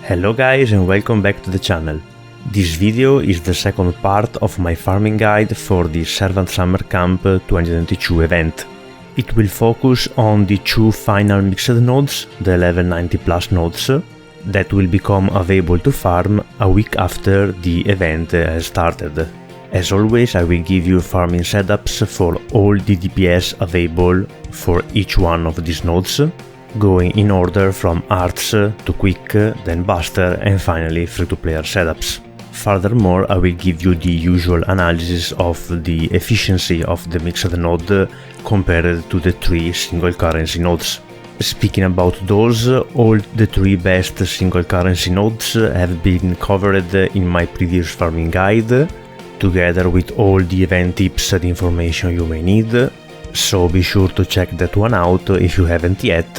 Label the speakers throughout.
Speaker 1: Hello guys and welcome back to the channel. This video is the second part of my farming guide for the Servant Summer Camp 2022 event. It will focus on the two final mixed nodes, the level 90 plus nodes, that will become available to farm a week after the event has started. As always, I will give you farming setups for all the DPS available for each one of these nodes, going in order from arts to quick, then buster and finally free-to-player setups. Furthermore, I will give you the usual analysis of the efficiency of the mixed node compared to the three single currency nodes. Speaking about those, all the three best single currency nodes have been covered in my previous farming guide, together with all the event tips and information you may need, so be sure to check that one out if you haven't yet,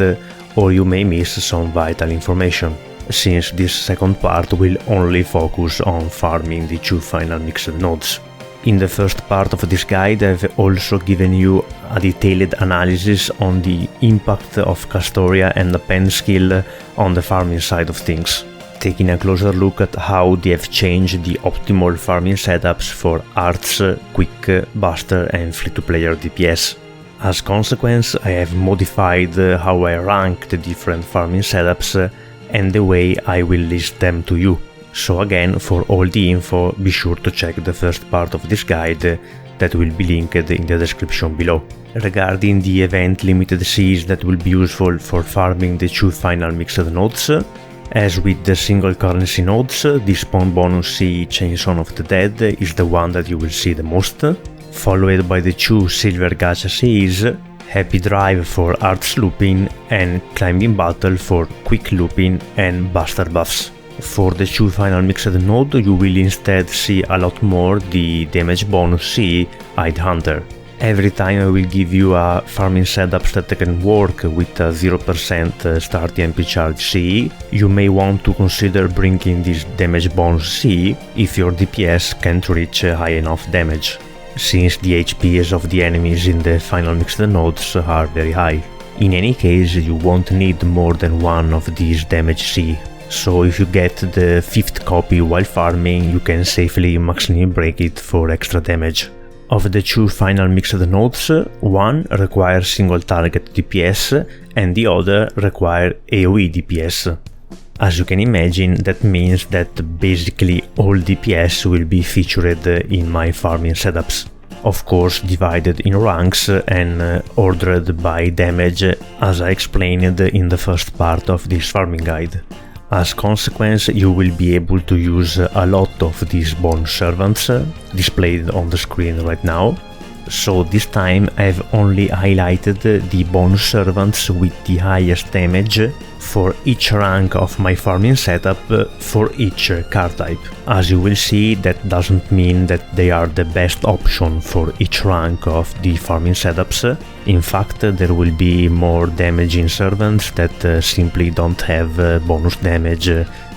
Speaker 1: or you may miss some vital information, since this second part will only focus on farming the two final mixed nodes. In the first part of this guide, I've also given you a detailed analysis on the impact of Castoria and append skill on the farming side of things, taking a closer look at how they have changed the optimal farming setups for arts, quick, buster and free-to-player DPS. As consequence, I have modified how I rank the different farming setups and the way I will list them to you. So again, for all the info, be sure to check the first part of this guide that will be linked in the description below. Regarding the event limited Cs that will be useful for farming the two final mixed nodes, as with the single currency nodes, the spawn bonus C Chainsaw of the Dead is the one that you will see the most, followed by the two silver gacha Cs, Happy Drive for arts looping and Climbing Battle for quick looping and buster buffs. For the two final mixed node, you will instead see a lot more the damage bonus C Eyed Hunter. Every time I will give you a farming setup that can work with a 0% start MP charge C, you may want to consider bringing this damage bonus C if your DPS can't reach high enough damage, since the HPs of the enemies in the final mixed nodes are very high. In any case, you won't need more than one of these damage C, so if you get the 5th copy while farming, you can safely maximally break it for extra damage. Of the two final mixed nodes, one requires single target DPS and the other requires AoE DPS. As you can imagine, that means that basically all DPS will be featured in my farming setups, of course divided in ranks and ordered by damage, as I explained in the first part of this farming guide. As consequence, you will be able to use a lot of these bonus servants displayed on the screen right now. So this time I've only highlighted the bonus servants with the highest damage for each rank of my farming setup for each card type. As you will see, that doesn't mean that they are the best option for each rank of the farming setups. In fact, there will be more damaging servants that simply don't have bonus damage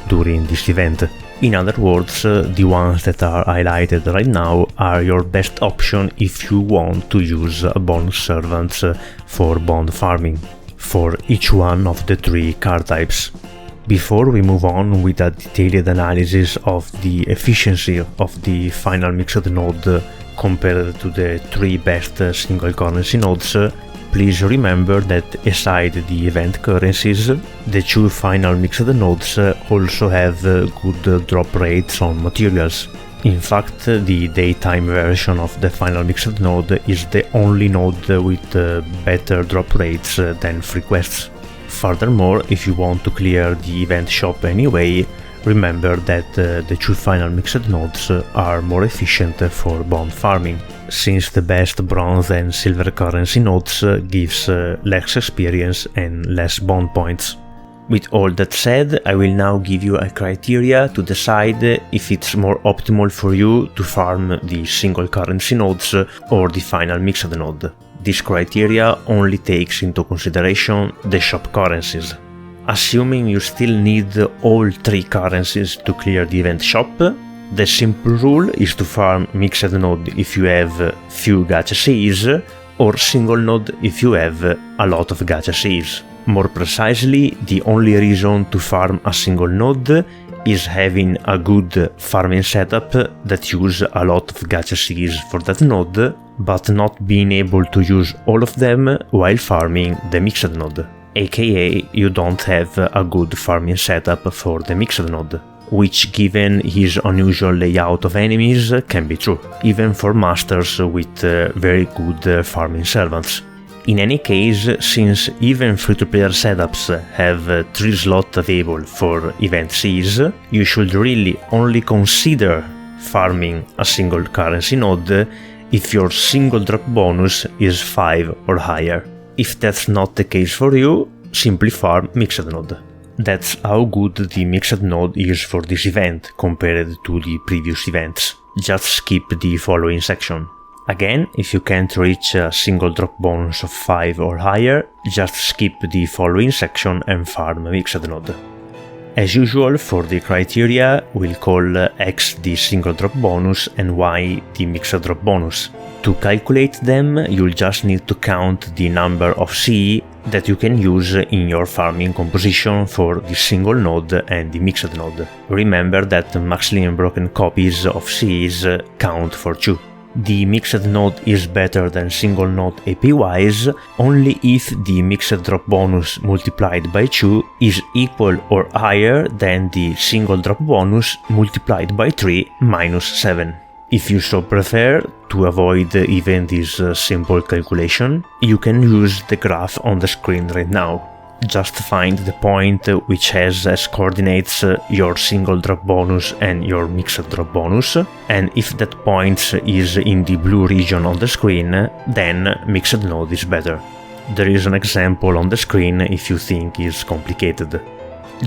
Speaker 1: during this event. In other words, the ones that are highlighted right now are your best option if you want to use bonus servants for bond farming, for each one of the three card types. Before we move on with a detailed analysis of the efficiency of the final mixed node compared to the three best single currency nodes, please remember that aside the event currencies, the two final mixed nodes also have good drop rates on materials. In fact, the daytime version of the final mixed node is the only node with better drop rates than free quests. Furthermore, if you want to clear the event shop anyway, remember that the two final mixed nodes are more efficient for bond farming, since the best bronze and silver currency nodes gives less experience and less bond points. With all that said, I will now give you a criteria to decide if it's more optimal for you to farm the single currency nodes or the final mixed node. This criteria only takes into consideration the shop currencies. Assuming you still need all three currencies to clear the event shop, the simple rule is to farm mixed node if you have few gacha Cs, or single node if you have a lot of gacha Cs. More precisely, the only reason to farm a single node is having a good farming setup that use a lot of gacha seeds for that node, but not being able to use all of them while farming the mixed node, aka you don't have a good farming setup for the mixed node, which given his unusual layout of enemies can be true, even for masters with very good farming servants. In any case, since even free-to-player setups have 3 slots available for event Cs, you should really only consider farming a single currency node if your single drop bonus is 5 or higher. If that's not the case for you, simply farm mixed node. That's how good the mixed node is for this event compared to the previous events. Just skip the following section. Again, if you can't reach a single drop bonus of 5 or higher, just skip the following section and farm mixed node. As usual, for the criteria, we'll call X the single drop bonus and Y the mixed drop bonus. To calculate them, you'll just need to count the number of CE that you can use in your farming composition for the single node and the mixed node. Remember that maximally unbroken copies of CEs count for 2. The mixed node is better than single node AP-wise only if the mixed drop bonus multiplied by 2 is equal or higher than the single drop bonus multiplied by 3 minus 7. If you so prefer, to avoid even this simple calculation, you can use the graph on the screen right now. Just find the point which has as coordinates your single drop bonus and your mixed drop bonus, and if that point is in the blue region on the screen, then mixed node is better. There is an example on the screen if you think it's complicated.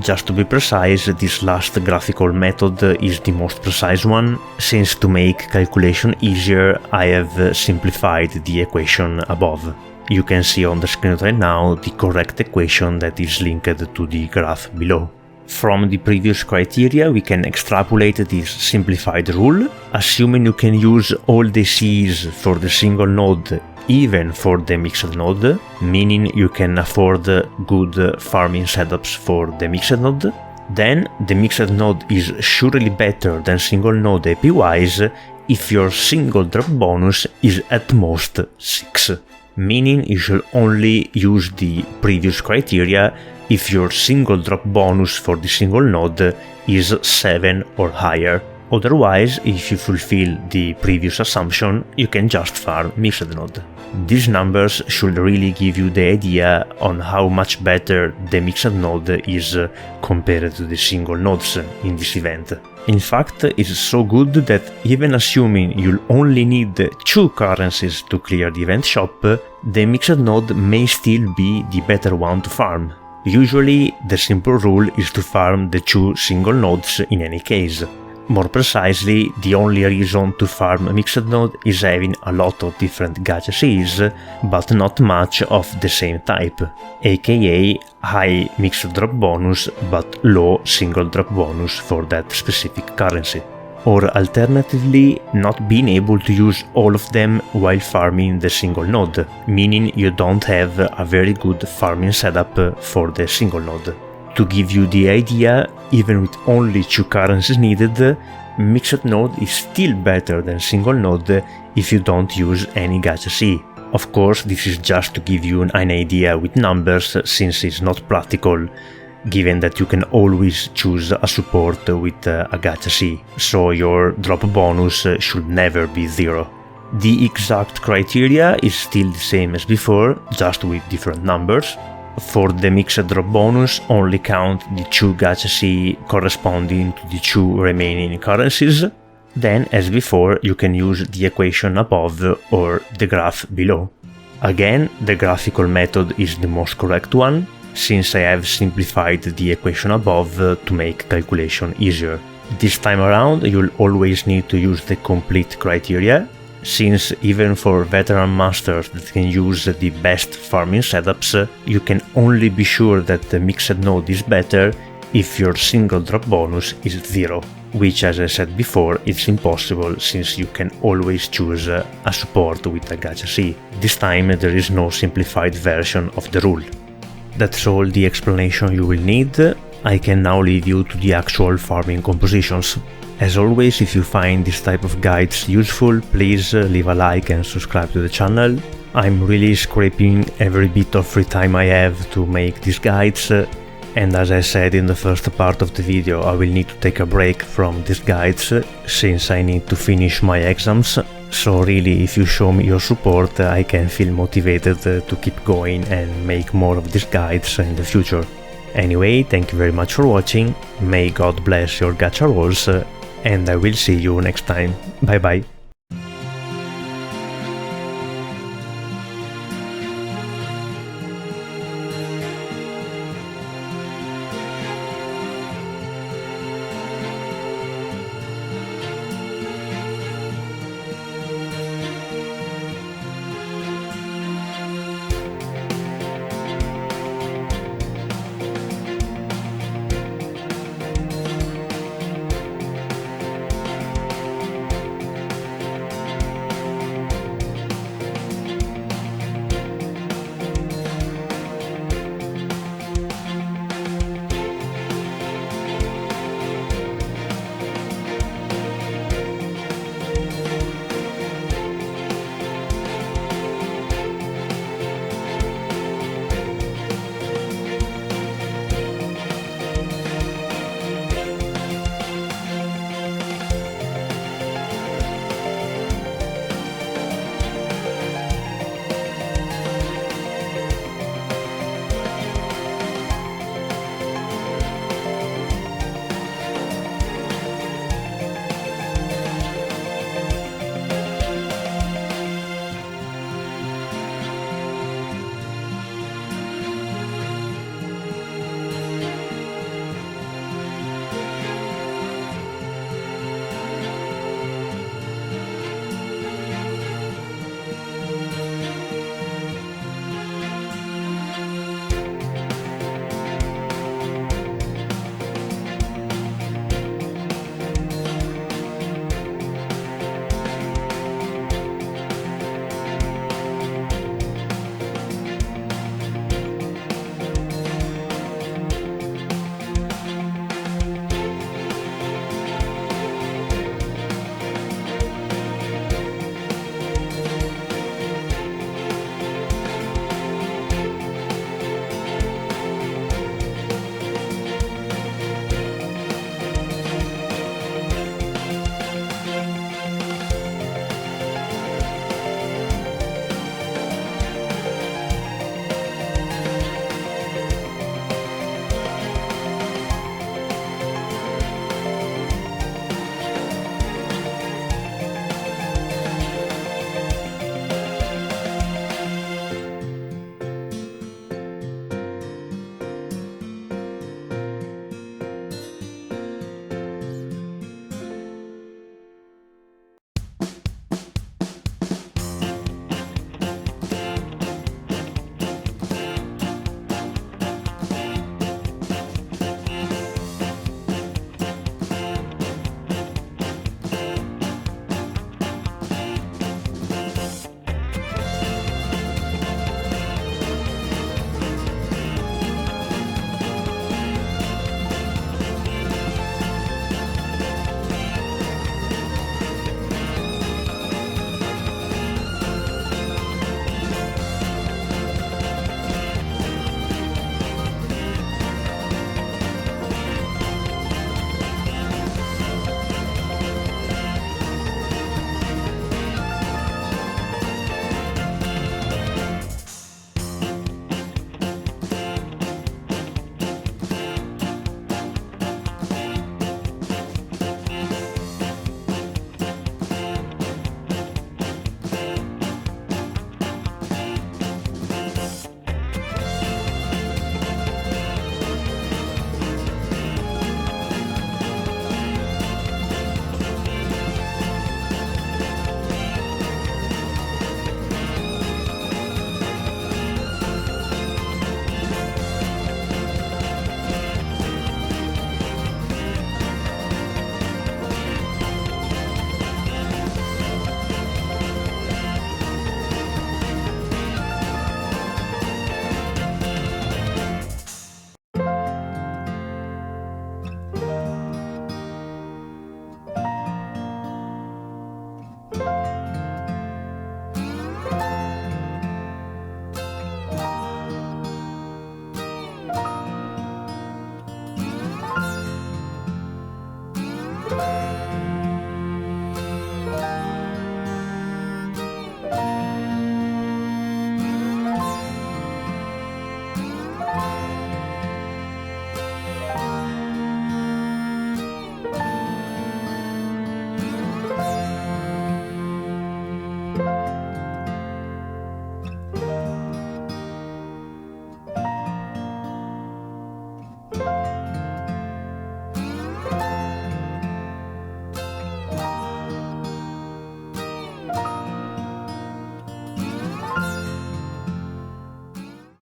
Speaker 1: Just to be precise, this last graphical method is the most precise one, since to make calculation easier I have simplified the equation above. You can see on the screen right now the correct equation that is linked to the graph below. From the previous criteria we can extrapolate this simplified rule, assuming you can use all the Cs for the single node even for the mixed node, meaning you can afford good farming setups for the mixed node, then the mixed node is surely better than single node AP-wise if your single drop bonus is at most 6. Meaning you should only use the previous criteria if your single drop bonus for the single node is 7 or higher. Otherwise, if you fulfill the previous assumption, you can just farm mixed node. These numbers should really give you the idea on how much better the mixed node is compared to the single nodes in this event. In fact, it's so good that even assuming you'll only need 2 currencies to clear the event shop, the mixed node may still be the better one to farm. Usually, the simple rule is to farm the 2 single nodes in any case. More precisely, the only reason to farm a mixed node is having a lot of different gacha Cs, but not much of the same type, aka high mixed drop bonus but low single drop bonus for that specific currency. Or alternatively, not being able to use all of them while farming the single node, meaning you don't have a very good farming setup for the single node. To give you the idea, even with only 2 currencies needed, mixed node is still better than single node if you don't use any gacha C. Of course, this is just to give you an idea with numbers, since it's not practical, given that you can always choose a support with a gacha C, so your drop bonus should never be 0. The exact criteria is still the same as before, just with different numbers. For the mixed drop bonus, only count the 2 gacha C corresponding to the 2 remaining currencies. Then, as before, you can use the equation above or the graph below. Again, the graphical method is the most correct one, since I have simplified the equation above to make calculation easier. This time around, you'll always need to use the complete criteria, since even for veteran masters that can use the best farming setups, you can only be sure that the mixed node is better if your single drop bonus is 0, which, as I said before, is impossible since you can always choose a support with a gacha C. This time there is no simplified version of the rule. That's all the explanation you will need. I can now leave you to the actual farming compositions. As always, if you find this type of guides useful, please leave a like and subscribe to the channel. I'm really scraping every bit of free time I have to make these guides, and as I said in the first part of the video, I will need to take a break from these guides since I need to finish my exams. So really, if you show me your support, I can feel motivated to keep going and make more of these guides in the future. Anyway, thank you very much for watching, may God bless your gacha rolls, and I will see you next time. Bye bye.